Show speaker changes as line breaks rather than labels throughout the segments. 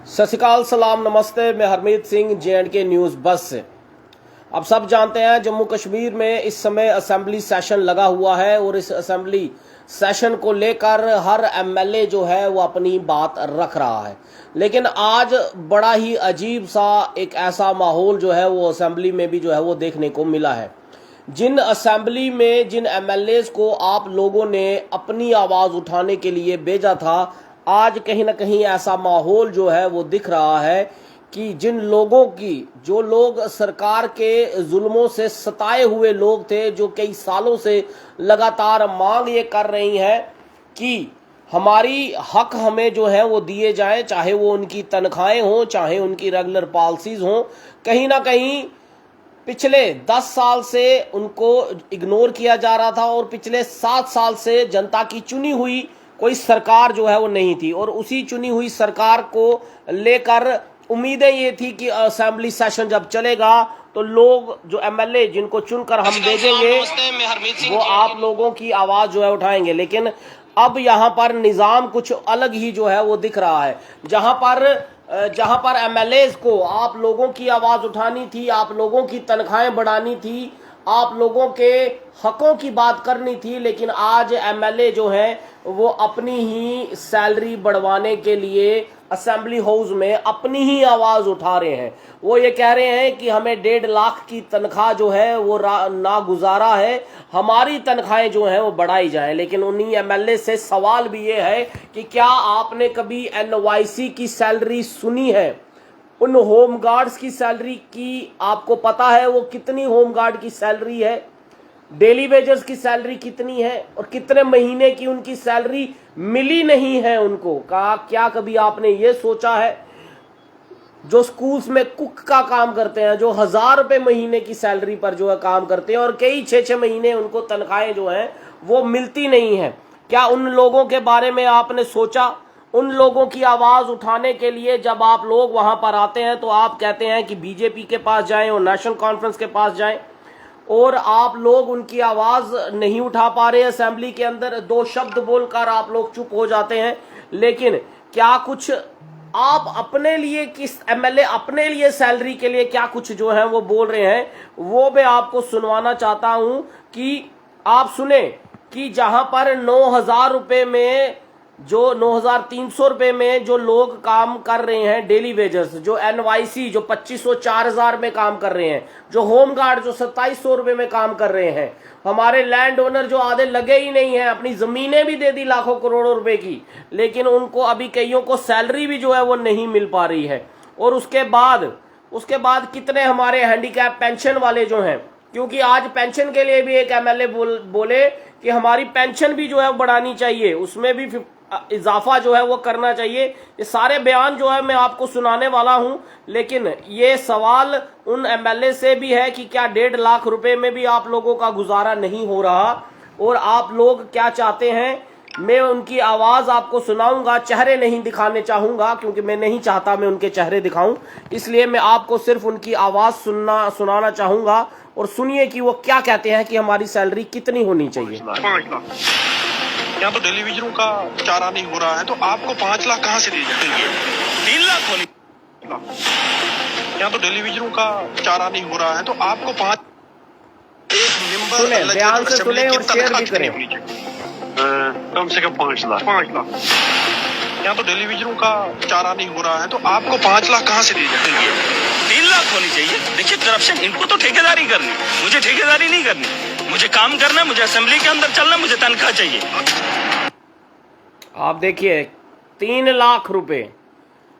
सत श्री अकाल, सलाम, नमस्ते। मैं हरमीत सिंह, JNK न्यूज़ बस से। अब सब जानते हैं जम्मू कश्मीर में इस समय असेंबली सेशन लगा हुआ है और इस असेंबली सेशन को लेकर हर MLA जो है वो अपनी बात रख रहा है। लेकिन आज बड़ा ही अजीब सा एक ऐसा माहौल जो है वो असेंबली में भी जो है वो देखने को मिला है। जिन असेंबली में जिन MLAs को आप लोगों ने अपनी आवाज़ उठाने के लिए भेजा था, आज कहीं ना कहीं ऐसा माहौल जो है वो दिख रहा है कि जिन लोगों की जो लोग सरकार के जुल्मों से सताए हुए लोग थे, जो कई सालों से लगातार मांग ये कर रही हैं कि हमारी हक हमें जो है वो दिए जाएं, चाहे वो उनकी तनख्वाहें हों, चाहे उनकी रेगुलर पॉलिसीज हों। कहीं ना कहीं पिछले 10 साल से उनको इग्नोर किया जा रहा था और पिछले 7 साल से जनता की चुनी हुई कोई सरकार जो है वो नहीं थी। और उसी चुनी हुई सरकार को लेकर उम्मीदें ये थी कि असेंबली सेशन जब चलेगा तो लोग जो MLA जिनको चुनकर हम भेजेंगे वो आप लोगों की आवाज़ जो है उठाएंगे। लेकिन अब यहाँ पर निज़ाम कुछ अलग ही जो है वो दिख रहा है। जहाँ पर MLAs को आप लोगों की आवाज़ उठानी थी, आप लोगों की तनख्वाहें बढ़ानी थी, आप लोगों के हकों की बात करनी थी, लेकिन आज MLA जो हैं वो अपनी ही सैलरी बढ़वाने के लिए असेंबली हाउस में अपनी ही आवाज़ उठा रहे हैं। वो ये कह रहे हैं कि हमें 1.5 लाख की तनख्वाह जो है वो नागुजारा है, हमारी तनख्वाहें जो हैं वो बढ़ाई जाए। लेकिन उन्हीं MLA से सवाल भी ये है कि क्या आपने कभी NYC की सैलरी सुनी है? उन होम गार्ड्स की सैलरी की आपको पता है वो कितनी होम गार्ड की सैलरी है? डेली वेजर्स की सैलरी कितनी है और कितने महीने की उनकी सैलरी मिली नहीं है उनको? क्या कभी आपने ये सोचा है जो स्कूल्स में कुक का काम करते हैं, जो 1000 रुपए महीने की सैलरी पर जो है काम करते हैं और कई 6-6 महीने उनको तनख्वाहें जो हैं वो मिलती नहीं है? क्या उन लोगों के बारे में आपने सोचा? उन लोगों की आवाज़ उठाने के लिए जब आप लोग वहां पर आते हैं तो आप कहते हैं कि BJP के पास जाएं और नेशनल कॉन्फ्रेंस के पास जाएं, और आप लोग उनकी आवाज़ नहीं उठा पा रहे असेंबली के अंदर। 2 शब्द बोलकर आप लोग चुप हो जाते हैं। लेकिन क्या कुछ आप अपने लिए, किस MLA अपने लिए सैलरी के लिए क्या कुछ जो है वो बोल रहे हैं, वो मैं आपको सुनवाना चाहता हूं कि आप सुने कि जहां पर 9,000 रुपए में, जो 9,300 रुपए में जो लोग काम कर रहे हैं डेली वेजर्स, जो NYC जो 2500 4,000 में काम कर रहे हैं, जो होम गार्ड जो 2700 रुपए में काम कर रहे हैं, हमारे लैंड ओनर जो आधे लगे ही नहीं हैं, अपनी जमीनें भी दे दी लाखों करोड़ों रुपए की, लेकिन उनको अभी कईयों को सैलरी भी जो है वो नहीं मिल पा रही है। और उसके बाद कितने हमारे हैंडीकैप पेंशन वाले जो हैं, क्योंकि आज पेंशन के लिए भी एक MLA बोले कि हमारी पेंशन भी जो है बढ़ानी चाहिए, उसमें भी इजाफा जो है वो करना चाहिए। ये सारे बयान जो है मैं आपको सुनाने वाला हूं। लेकिन ये सवाल उन MLA से भी है कि क्या 1.5 लाख रुपए में भी आप लोगों का गुजारा नहीं हो रहा और आप लोग क्या चाहते हैं? मैं उनकी आवाज़ आपको सुनाऊंगा, चेहरे नहीं दिखाने चाहूंगा क्योंकि मैं नहीं चाहता मैं उनके चेहरे दिखाऊं, इसलिए मैं आपको सिर्फ उनकी आवाज़ सुनाना चाहूंगा। और सुनिए कि वो क्या कहते हैं कि हमारी सैलरी कितनी होनी चाहिए।
5 लाख यहाँ तो टेलीविजनों का चारा नहीं हो रहा है, तो आपको 5 लाख कहाँ से दिए जाएंगे? 3 लाख होनी। यहाँ तो टेलीविजनों का चारा नहीं हो रहा है, तो आपको 5
सुने, ध्यान से सुने और शेयर भी करें।
कम से कम 5 लाख। यहाँ तो टेलीविजनों का चारा नहीं हो रहा है, तो आपको 5 लाख कहाँ से दिए जाएंगे?
3 लाख होनी चाहिए। देखिए, करप्शन, इनको तो ठेकेदारी करनी, मुझे ठेकेदारी नहीं करनी, मुझे काम करना, मुझे असेंबली के अंदर चलना, मुझे तनख्वाह चाहिए।
आप देखिए 3 लाख रुपए।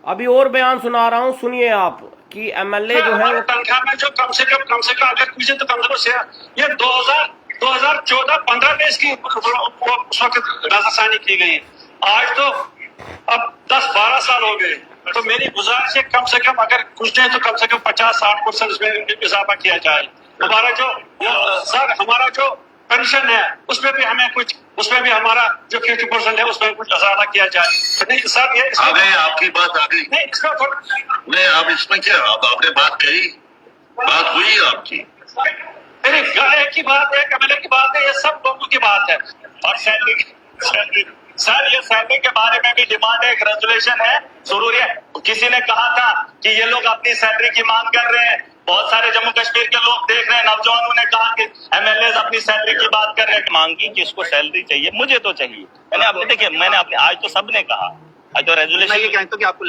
अभी और बयान सुना रहा हूं, सुनिए आप कि MLA जो है
तनख्वाह में जो कम से कम अगर पूछे तो कम से कम ये 2014-15 में इसकी उस वक्त राजस्थानी की गई। आज तो अब 10-12 साल हो गए, तो मेरी गुजारिश है कम से कम अगर कुछ नहीं तो कम से कम 50-60% इसमें इजाफा किया जाए। हमारा जो पेंशन है उसमें भी हमें कुछ, उसमें भी हमारा जो 50% है उसमें कुछ इजाफा किया जाए। नहीं सर, ये
आ गए, आपकी बात आ गई।
नहीं, इसमें
नहीं, अब इसमें क्या, अब आपने बात कही, बात हुई आपकी।
मेरी एक ही बात है, MLA की बात है, ये सब लोगों की बात है। और सैलरी सर ये सैलरी के बारे में भी डिमांड है, एक रेजोल्यूशन है जरूरी है। किसी ने कहा था कि ये लोग अपनी सैलरी की मांग कर रहे हैं, बहुत सारे जम्मू कश्मीर के लोग देख रहे हैं, नौजवानों ने कहा कि एमएलए अपनी सैलरी की बात कर रहे हैं।
मांगी कि इसको सैलरी चाहिए, मुझे तो चाहिए। मैंने आपने देखिए, मैंने अपने आज तो सबने कहा, आज तो रेजोल्यूशन
तो क्या आपको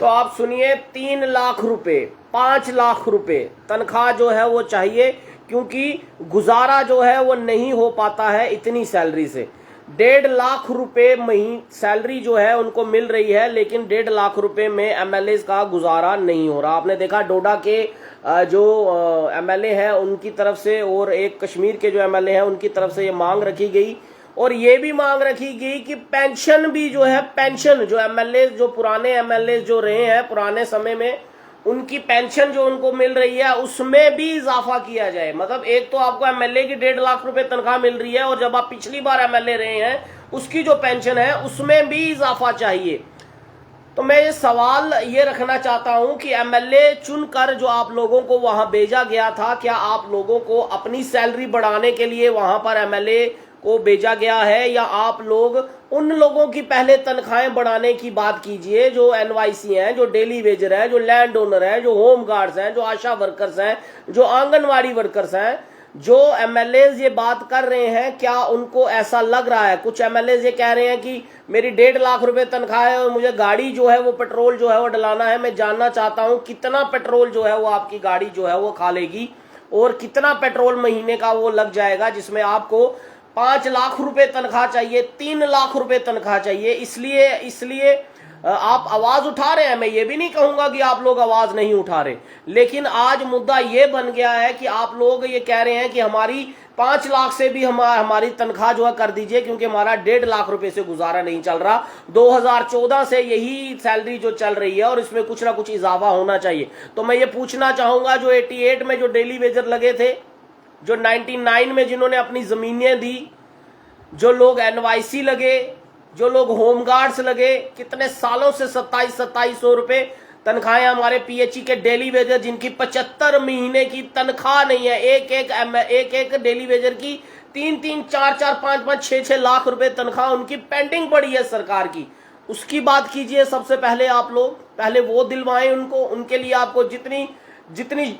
तो आप सुनिए, 3 लाख रुपए, 5 लाख रुपए तनख्वाह जो है वो चाहिए, क्योंकि गुजारा जो है वो नहीं हो पाता है इतनी सैलरी से। 1.5 लाख रुपए महीने सैलरी जो है उनको मिल रही है, लेकिन 1.5 लाख रुपए में एमएलए का गुजारा नहीं हो रहा। आपने देखा डोडा के जो एमएलए हैं उनकी तरफ से और एक कश्मीर के जो एमएलए हैं उनकी तरफ से ये मांग रखी गई, और ये भी मांग रखी गई कि पेंशन भी जो है, पेंशन जो एमएलए, जो पुराने एमएलए जो रहे हैं पुराने समय में, उनकी पेंशन जो उनको मिल रही है उसमें भी इजाफा किया जाए। मतलब एक तो आपको एमएलए की 1.5 लाख रुपए तनख्वाह मिल रही है, और जब आप पिछली बार एमएलए रहे हैं उसकी जो पेंशन है उसमें भी इजाफा चाहिए। तो मैं ये सवाल ये रखना चाहता हूं कि एमएलए चुनकर जो आप लोगों को वहां भेजा गया था, क्या आप लोगों को अपनी सैलरी बढ़ाने के लिए वहां पर एमएलए को भेजा गया है, या आप लोग उन लोगों की पहले तनख्वाहें बढ़ाने की बात कीजिए जो एनवाईसी हैं, जो डेली वेजर हैं, जो लैंड ओनर हैं, जो होम गार्ड्स हैं, जो आशा वर्कर्स हैं, जो आंगनवाड़ी वर्कर्स हैं। जो एमएलए ये बात कर रहे हैं, क्या उनको ऐसा लग रहा है? कुछ एमएलए ये कह रहे हैं कि मेरी 1.5 लाख रुपए तनख्वाह है और मुझे गाड़ी जो है वो पेट्रोल जो है वो डलाना है। मैं जानना चाहता हूं कितना पेट्रोल जो है वो आपकी गाड़ी जो है वो खा लेगी, और कितना पेट्रोल महीने का वो लग जाएगा, जिसमें आपको 5 लाख रुपए तनख्वाह चाहिए, 3 लाख रुपए तनख्वाह चाहिए। इसलिए आप आवाज उठा रहे हैं। मैं ये भी नहीं कहूंगा कि आप लोग आवाज नहीं उठा रहे, लेकिन आज मुद्दा ये बन गया है कि आप लोग ये कह रहे हैं कि हमारी 5 लाख से भी हमारी तनख्वाह जो है कर दीजिए, क्योंकि हमारा 1.5 लाख रुपए से गुजारा नहीं चल रहा। 2014 से यही सैलरी जो चल रही है और इसमें कुछ ना कुछ इजाफा होना चाहिए। तो मैं ये पूछना चाहूंगा, जो 88 में जो डेली वेजर लगे थे, जो 99 में जिन्होंने अपनी जमीनें दी, जो लोग एनवाईसी लगे, जो लोग होमगार्ड्स लगे, कितने सालों से 2700 रुपए तनख्वाहें हमारे पीएचई के डेली वेजर, जिनकी 75 महीने की तनख्वाह नहीं है। एक डेली वेजर की 3-3, 4-4, 5-5, 6-6 लाख रुपए तनख्वाह उनकी पेंडिंग पड़ी है सरकार की। उसकी बात कीजिए सबसे पहले आप लोग, पहले वो दिलवाएं उनको। उनके लिए आपको जितनी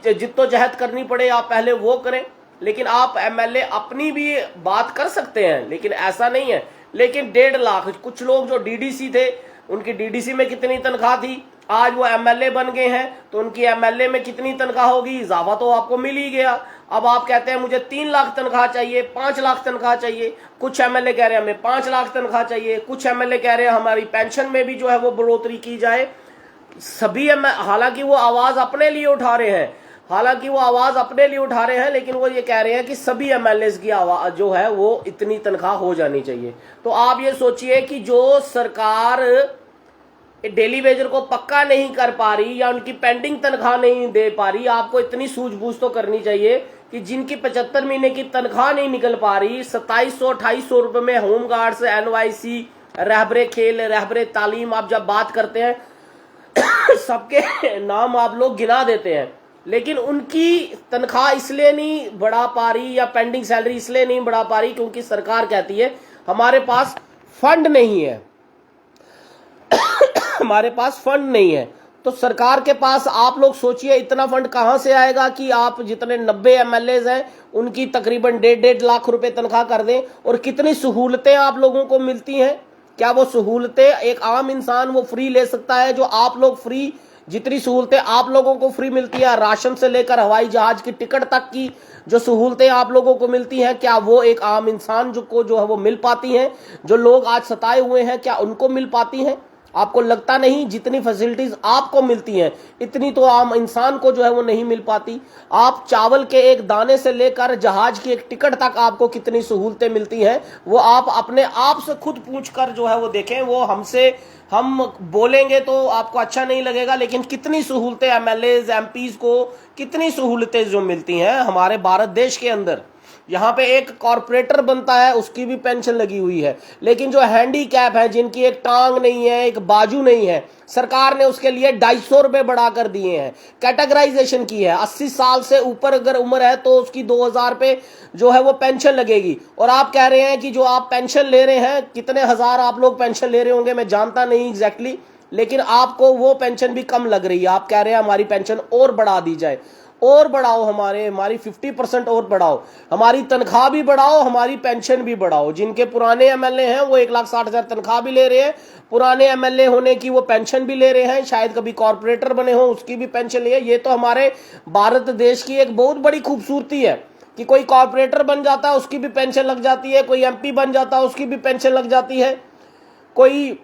जिद्दोजहद करनी पड़े आप पहले वो करें। लेकिन आप एमएलए अपनी भी बात कर सकते हैं, लेकिन ऐसा नहीं है। लेकिन 1.5 लाख, कुछ लोग जो डीडीसी थे उनकी डीडीसी में कितनी तनख्वाह थी, आज वो एमएलए बन गए हैं तो उनकी एमएलए में कितनी तनख्वाह होगी, इजाफा तो आपको मिल ही गया। अब आप कहते हैं मुझे 3 लाख तनख्वाह चाहिए, 5 लाख तनख्वाह चाहिए। कुछ एमएलए कह रहे हैं हमें 5 लाख तनख्वाह चाहिए, कुछ एमएलए कह रहे हैं हमारी पेंशन में भी जो है वो बढ़ोतरी की जाए। सभी हालांकि वो आवाज अपने लिए उठा रहे हैं, लेकिन वो ये कह रहे हैं कि सभी एमएलए की आवाज जो है वो इतनी तनख्वाह हो जानी चाहिए। तो आप ये सोचिए कि जो सरकार डेली वेजर को पक्का नहीं कर पा रही या उनकी पेंडिंग तनख्वाह नहीं दे पा रही, आपको इतनी सूझबूझ तो करनी चाहिए कि जिनकी 75 महीने की तनख्वाह नहीं निकल पा रही, 2700-2800 रुपए में होमगार्ड्स, एनवाईसी, रहबरे खेल, रहबरे तालीम, आप जब बात करते हैं सबके नाम आप लोग गिना देते हैं, लेकिन उनकी तनख्वाह इसलिए नहीं बढ़ा पा रही या पेंडिंग सैलरी इसलिए नहीं बढ़ा पा रही क्योंकि सरकार कहती है हमारे पास फंड नहीं है। हमारे पास फंड नहीं है। तो सरकार के पास आप लोग सोचिए इतना फंड कहां से आएगा कि आप जितने 90 एमएलए हैं उनकी तकरीबन 1.5 लाख रुपए तनख्वाह कर दें। और कितनी सहूलतें आप लोगों को मिलती हैं, क्या वो सहूलतें एक आम इंसान वो फ्री ले सकता है? जो आप लोग फ्री, जितनी सहूलतें आप लोगों को फ्री मिलती है, राशन से लेकर हवाई जहाज की टिकट तक की जो सहूलतें आप लोगों को मिलती हैं, क्या वो एक आम इंसान जो है वो मिल पाती हैं? जो लोग आज सताए हुए हैं क्या उनको मिल पाती हैं? आपको लगता नहीं जितनी फैसिलिटीज आपको मिलती हैं इतनी तो आम इंसान को जो है वो नहीं मिल पाती। आप चावल के एक दाने से लेकर जहाज की एक टिकट तक आपको कितनी सहूलतें मिलती हैं, वो आप अपने आप से खुद पूछकर जो है वो देखें। वो हम बोलेंगे तो आपको अच्छा नहीं लगेगा, लेकिन कितनी सहूलतें एमएलए एमपीज को, कितनी सहूलतें जो मिलती हैं हमारे भारत देश के अंदर, यहाँ पे एक कॉर्पोरेटर बनता है उसकी भी पेंशन लगी हुई है, लेकिन जो हैंडीकैप है, जिनकी एक टांग नहीं है, एक बाजू नहीं है, सरकार ने उसके लिए 250 रुपए बढ़ा कर दिए हैं। कैटेगराइजेशन की है, 80 साल से ऊपर अगर उम्र है तो उसकी 2000 रुपए जो है वो पेंशन लगेगी। और आप कह रहे हैं कि जो आप पेंशन ले रहे हैं, कितने हजार आप लोग पेंशन ले रहे होंगे मैं जानता नहीं एग्जैक्टली, लेकिन आपको वो पेंशन भी कम लग रही है। आप कह रहे हैं हमारी पेंशन और बढ़ा दी जाए, और बढ़ाओ, हमारी 50% और बढ़ाओ, हमारी तनख्वाह भी बढ़ाओ, हमारी पेंशन भी बढ़ाओ। जिनके पुराने एमएलए हैं वो 1,60,000 तनख्वाह भी ले रहे हैं, पुराने एमएलए होने की वो पेंशन भी ले रहे हैं, शायद कभी कॉर्पोरेटर बने हो उसकी भी पेंशन लिए। ये तो हमारे भारत देश की एक बहुत बड़ी खूबसूरती है कि कोई कॉर्पोरेटर बन जाता है उसकी भी पेंशन लग जाती है, कोई एमपी बन जाता है उसकी भी पेंशन लग जाती है, कोई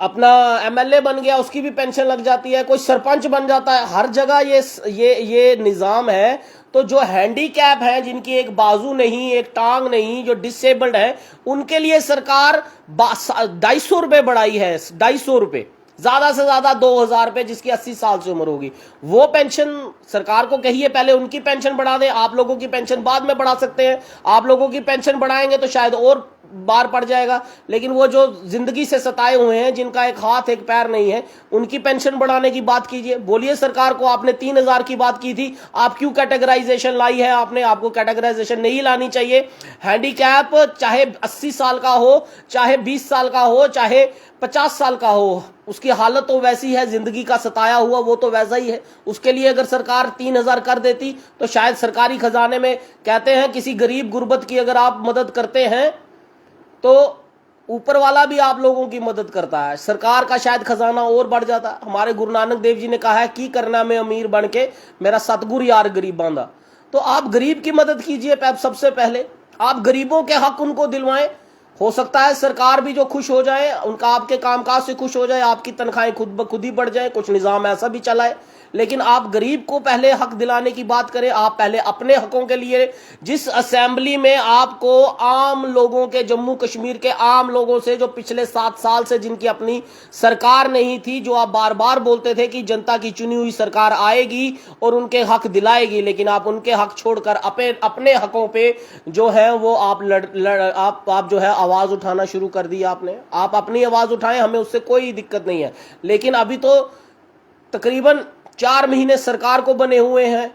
अपना एमएलए बन गया उसकी भी पेंशन लग जाती है, कोई सरपंच बन जाता है। हर जगह ये निजाम है। तो जो हैंडीकैप है, जिनकी एक बाजू नहीं, एक टांग नहीं, जो डिसेबल्ड है, उनके लिए सरकार 250 रुपए बढ़ाई है। 250 रुपए, ज्यादा से ज्यादा 2000 रुपए, जिसकी 80 साल से उम्र होगी। वो पेंशन सरकार को कहिए पहले उनकी पेंशन बढ़ा दे, आप लोगों की पेंशन बाद में बढ़ा सकते हैं। आप लोगों की पेंशन बढ़ाएंगे तो शायद और बार पड़ जाएगा, लेकिन वो जो जिंदगी से सताए हुए हैं, जिनका एक हाथ एक पैर नहीं है, उनकी पेंशन बढ़ाने की बात कीजिए। बोलिए सरकार को, आपने 3000 की बात की थी, आप क्यों कैटेगराइजेशन लाई है? आपको कैटेगराइजेशन नहीं लानी चाहिए। हैंडीकैप चाहे 80 साल का हो, चाहे 20 साल का हो, चाहे 50 साल का हो, उसकी हालत तो वैसी है, जिंदगी का सताया हुआ वो तो वैसा ही है। उसके लिए अगर सरकार 3000 कर देती तो शायद सरकारी खजाने में, कहते हैं किसी गरीब गुरबत की अगर आप मदद करते हैं तो ऊपर वाला भी आप लोगों की मदद करता है, सरकार का शायद खजाना और बढ़ जाता। हमारे गुरु नानक देव जी ने कहा है कि करना में अमीर बन के मेरा सतगुर यार गरीब बांधा। तो आप गरीब की मदद कीजिए, सबसे पहले आप गरीबों के हक उनको दिलवाएं। हो सकता है सरकार भी जो खुश हो जाए, उनका आपके कामकाज से खुश हो जाए, आपकी तनख्वाहें खुद ब खुद ही बढ़ जाए, कुछ निजाम ऐसा भी चलाए। लेकिन आप गरीब को पहले हक दिलाने की बात करें। आप पहले अपने हकों के लिए, जिस असेंबली में आपको आम लोगों के, जम्मू कश्मीर के आम लोगों से, जो पिछले 7 साल से जिनकी अपनी सरकार नहीं थी, जो आप बार बार बोलते थे कि जनता की चुनी हुई सरकार आएगी और उनके हक दिलाएगी, लेकिन आप उनके हक छोड़कर अपने हकों पे जो है वो आप जो है आवाज उठाना शुरू कर दी आपने। आप अपनी आवाज उठाएं, हमें उससे कोई दिक्कत नहीं है। लेकिन अभी तो तकरीबन 4 महीने सरकार को बने हुए हैं।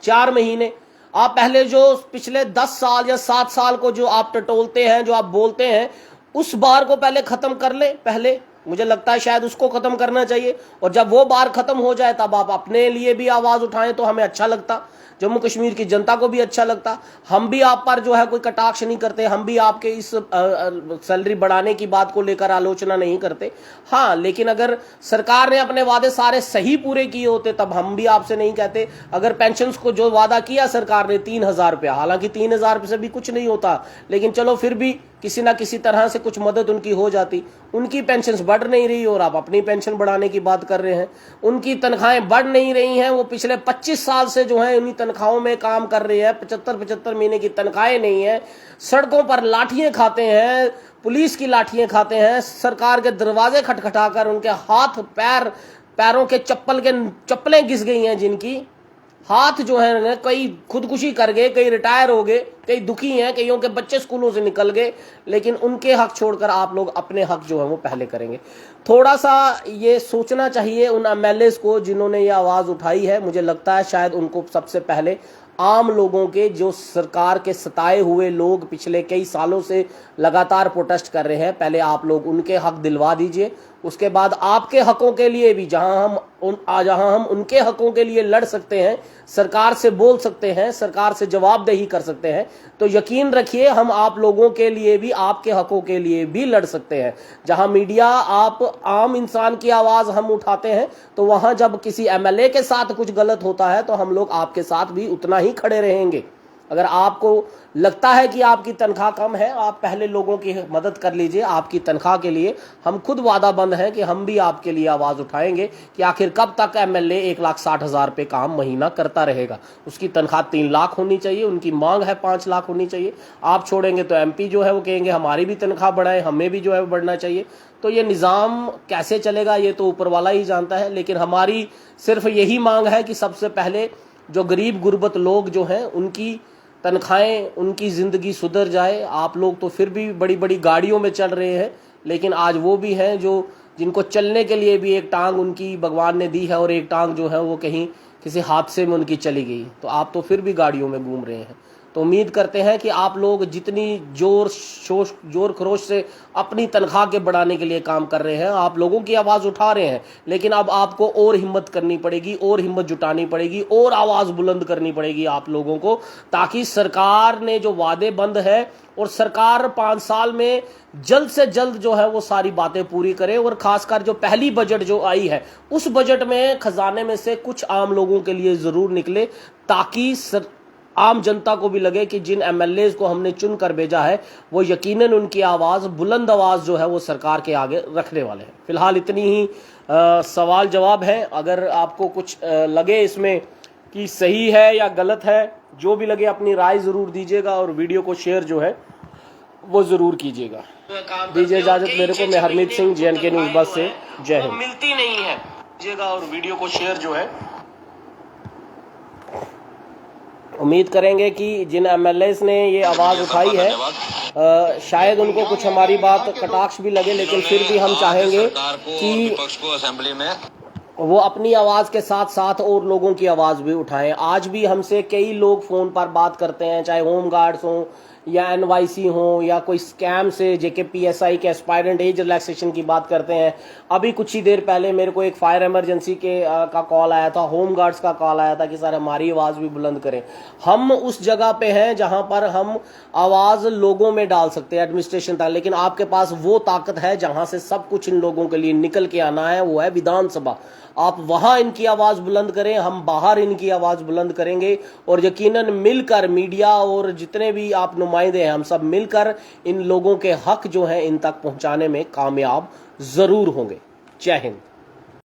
4 महीने आप पहले जो पिछले 10 साल या 7 साल को जो आप टटोलते हैं, जो आप बोलते हैं, उस बार को पहले खत्म कर ले। पहले मुझे लगता है शायद उसको खत्म करना चाहिए, और जब वो बार खत्म हो जाए तब आप अपने लिए भी आवाज उठाएं तो हमें अच्छा लगता, जम्मू कश्मीर की जनता को भी अच्छा लगता। हम भी आप पर जो है कोई कटाक्ष नहीं करते, हम भी आपके इस सैलरी बढ़ाने की बात को लेकर आलोचना नहीं करते। हाँ, लेकिन अगर सरकार ने अपने वादे सारे सही पूरे किए होते तब हम भी आपसे नहीं कहते। अगर पेंशन को जो वादा किया सरकार ने 3000 रुपया, हालांकि 3000 से भी कुछ नहीं होता, लेकिन चलो फिर भी किसी ना किसी तरह से कुछ मदद उनकी हो जाती। उनकी पेंशन बढ़ नहीं रही और आप अपनी पेंशन बढ़ाने की बात कर रहे हैं। उनकी तनख्वाहें बढ़ नहीं रही हैं, वो पिछले 25 साल से जो है उन्हीं तनख्वाहों में काम कर रहे हैं। 75 महीने की तनख्वाहें नहीं है, सड़कों पर लाठियां खाते हैं, पुलिस की लाठियां खाते हैं, सरकार के दरवाजे खटखटाकर उनके हाथ पैरों के चप्पलें घिस गई हैं, जिनकी हाथ जो है कई खुदकुशी कर गए, कई रिटायर हो गए, कई दुखी हैं, कईयों के बच्चे स्कूलों से निकल गए। लेकिन उनके हक छोड़कर आप लोग अपने हक जो है वो पहले करेंगे। थोड़ा सा ये सोचना चाहिए उन एमएलएस को जिन्होंने ये आवाज उठाई है। मुझे लगता है शायद उनको सबसे पहले आम लोगों के, जो सरकार के सताए हुए लोग पिछले कई सालों से लगातार प्रोटेस्ट कर रहे हैं, पहले आप लोग उनके हक दिलवा दीजिए। उसके बाद आपके हकों के लिए भी, जहां हम उनके हकों के लिए लड़ सकते हैं, सरकार से बोल सकते हैं, सरकार से जवाबदेही कर सकते हैं, तो यकीन रखिए हम आप लोगों के लिए भी, आपके हकों के लिए भी लड़ सकते हैं। जहां मीडिया, आप आम इंसान की आवाज हम उठाते हैं, तो वहां जब किसी एमएलए के साथ कुछ गलत होता है तो हम लोग आपके साथ भी उतना ही खड़े रहेंगे। अगर आपको लगता है कि आपकी तनख्वाह कम है, आप पहले लोगों की मदद कर लीजिए। आपकी तनख्वाह के लिए हम खुद वादाबंद हैं कि हम भी आपके लिए आवाज उठाएंगे कि आखिर कब तक एमएलए 1,60,000 रुपये काम महीना करता रहेगा। उसकी तनख्वाह 3 लाख होनी चाहिए, उनकी मांग है 5 लाख होनी चाहिए। आप छोड़ेंगे तो एमपी जो है वो कहेंगे हमारी भी तनख्वाह बढ़ाए, हमें भी जो है बढ़ना चाहिए। तो ये निज़ाम कैसे चलेगा ये तो ऊपर वाला ही जानता है, लेकिन हमारी सिर्फ यही मांग है कि सबसे पहले जो गरीब गुरबत लोग जो हैं उनकी तनख्वाहें, उनकी ज़िंदगी सुधर जाए। आप लोग तो फिर भी बड़ी बड़ी गाड़ियों में चल रहे हैं, लेकिन आज वो भी हैं जो जिनको चलने के लिए भी एक टांग उनकी भगवान ने दी है और एक टांग जो है वो कहीं किसी हादसे में उनकी चली गई। तो आप तो फिर भी गाड़ियों में घूम रहे हैं। तो उम्मीद करते हैं कि आप लोग जितनी जोर खरोश से अपनी तनख्वाह के बढ़ाने के लिए काम कर रहे हैं, आप लोगों की आवाज़ उठा रहे हैं, लेकिन अब आपको और हिम्मत करनी पड़ेगी, और हिम्मत जुटानी पड़ेगी, और आवाज़ बुलंद करनी पड़ेगी आप लोगों को, ताकि सरकार ने जो वादे बंद है और सरकार 5 साल में जल्द से जल्द जो है वो सारी बातें पूरी करे। और खासकर जो पहली बजट जो आई है, उस बजट में खजाने में से कुछ आम लोगों के लिए ज़रूर निकले, ताकि आम जनता को भी लगे कि जिन एमएलए को हमने चुन कर भेजा है वो यकीनन उनकी आवाज़, बुलंद आवाज़ जो है वो सरकार के आगे रखने वाले हैं। फिलहाल इतनी ही सवाल जवाब है। अगर आपको कुछ लगे इसमें कि सही है या गलत है, जो भी लगे अपनी राय ज़रूर दीजिएगा और वीडियो को शेयर जो है वो ज़रूर कीजिएगा। दीजिए इजाज़त मेरे को। मैं हरमीत सिंह, JNK न्यूज़ बस से। जय हिंद। मिलती नहीं है, दीजिएगा और वीडियो को शेयर जो है। उम्मीद करेंगे कि जिन एमएलएस ने ये आवाज़ उठाई है, शायद उनको कुछ हमारी बात कटाक्ष भी लगे, लेकिन फिर भी हम चाहेंगे कि
विपक्ष को असेंबली में
वो अपनी आवाज़ के साथ साथ और लोगों की आवाज़ भी उठाएं। आज भी हमसे कई लोग फ़ोन पर बात करते हैं, चाहे होम गार्ड्स हों या NYC हो या कोई स्कैम से JKPSI के एस्पायरेंट एज रिलैक्सेशन की बात करते हैं। अभी कुछ ही देर पहले मेरे को एक फायर इमरजेंसी का कॉल आया था, होम गार्ड्स का कॉल आया था कि सर हमारी आवाज़ भी बुलंद करें। हम उस जगह पे हैं जहां पर हम आवाज़ लोगों में डाल सकते हैं, एडमिनिस्ट्रेशन तक, लेकिन आपके पास वो ताकत है जहां से सब कुछ इन लोगों के लिए निकल के आना है, वो है विधानसभा। आप वहां इनकी आवाज़ बुलंद करें, हम बाहर इनकी आवाज़ बुलंद करेंगे और यकीनन मिलकर मीडिया और जितने भी आप नुमाइंदे हैं, हम सब मिलकर इन लोगों के हक जो हैं इन तक पहुंचाने में कामयाब ज़रूर होंगे। जय हिंद।